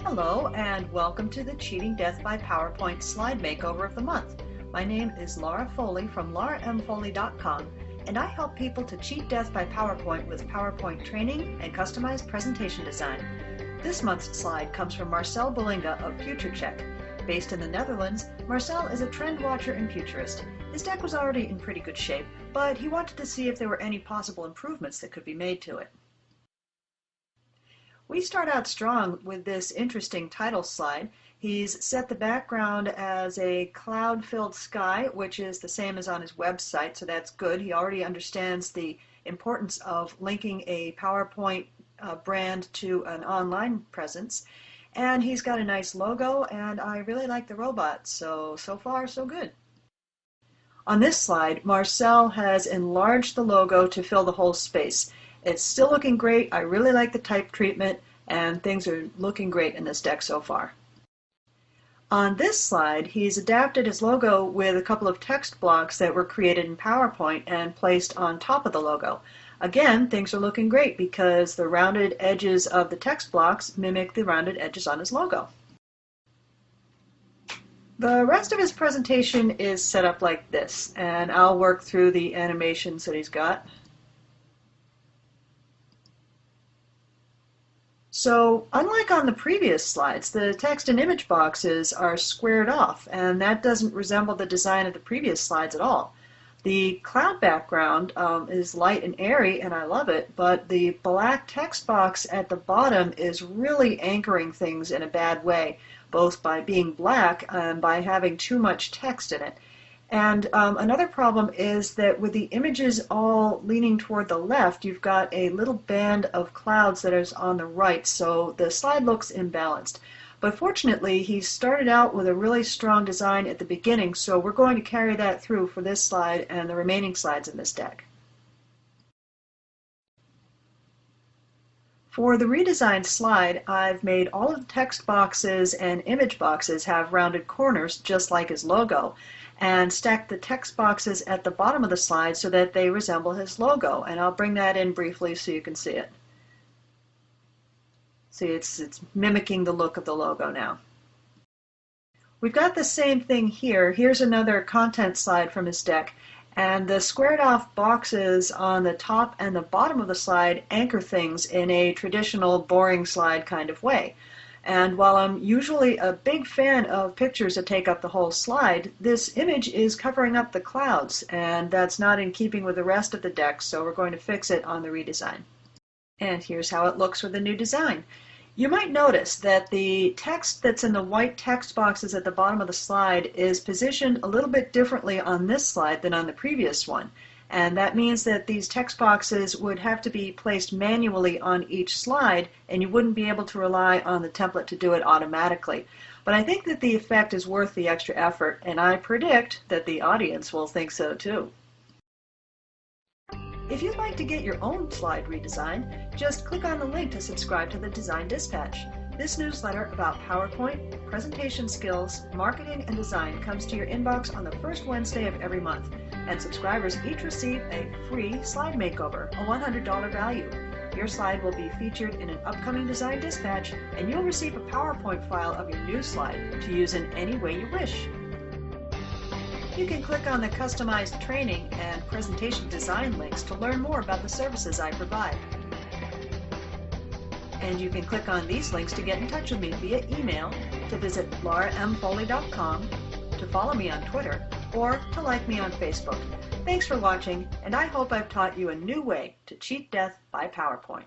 Hello and welcome to the Cheating Death by PowerPoint slide makeover of the month. My name is Laura Foley from lauramfoley.com and I help people to cheat death by PowerPoint with PowerPoint training and customized presentation design. This month's slide comes from Marcel Belinga of FutureCheck. Based in the Netherlands, Marcel is a trend watcher and futurist. His deck was already in pretty good shape, but he wanted to see if there were any possible improvements that could be made to it. We start out strong with this interesting title slide. He's set the background as a cloud-filled sky, which is the same as on his website, so that's good. He already understands the importance of linking a PowerPoint brand to an online presence. And he's got a nice logo, and I really like the robot, so far so good. On this slide, Marcel has enlarged the logo to fill the whole space. It's still looking great. I really like the type treatment, and things are looking great in this deck so far. On this slide, he's adapted his logo with a couple of text blocks that were created in PowerPoint and placed on top of the logo. Again, things are looking great because the rounded edges of the text blocks mimic the rounded edges on his logo. The rest of his presentation is set up like this, and I'll work through the animations that he's got. So, unlike on the previous slides, the text and image boxes are squared off, and that doesn't resemble the design of the previous slides at all. The cloud background is light and airy, and I love it, but the black text box at the bottom is really anchoring things in a bad way, both by being black and by having too much text in it. And another problem is that with the images all leaning toward the left, you've got a little band of clouds that is on the right, so the slide looks imbalanced. But fortunately, he started out with a really strong design at the beginning, so we're going to carry that through for this slide and the remaining slides in this deck. For the redesigned slide, I've made all of the text boxes and image boxes have rounded corners, just like his logo, and stacked the text boxes at the bottom of the slide so that they resemble his logo. And I'll bring that in briefly so you can see it. See, it's mimicking the look of the logo now. We've got the same thing here. Here's another content slide from his deck. And the squared off boxes on the top and the bottom of the slide anchor things in a traditional boring slide kind of way. And while I'm usually a big fan of pictures that take up the whole slide, this image is covering up the clouds, and that's not in keeping with the rest of the deck, so we're going to fix it on the redesign. And here's how it looks with the new design. You might notice that the text that's in the white text boxes at the bottom of the slide is positioned a little bit differently on this slide than on the previous one. And that means that these text boxes would have to be placed manually on each slide, and you wouldn't be able to rely on the template to do it automatically. But I think that the effect is worth the extra effort, and I predict that the audience will think so too. If you'd like to get your own slide redesign, just click on the link to subscribe to the Design Dispatch. This newsletter about PowerPoint, presentation skills, marketing, and design comes to your inbox on the first Wednesday of every month, and subscribers each receive a free slide makeover, a $100 value. Your slide will be featured in an upcoming Design Dispatch, and you'll receive a PowerPoint file of your new slide to use in any way you wish. You can click on the customized training and presentation design links to learn more about the services I provide. And you can click on these links to get in touch with me via email, to visit lauramfoley.com, to follow me on Twitter, or to like me on Facebook. Thanks for watching, and I hope I've taught you a new way to cheat death by PowerPoint.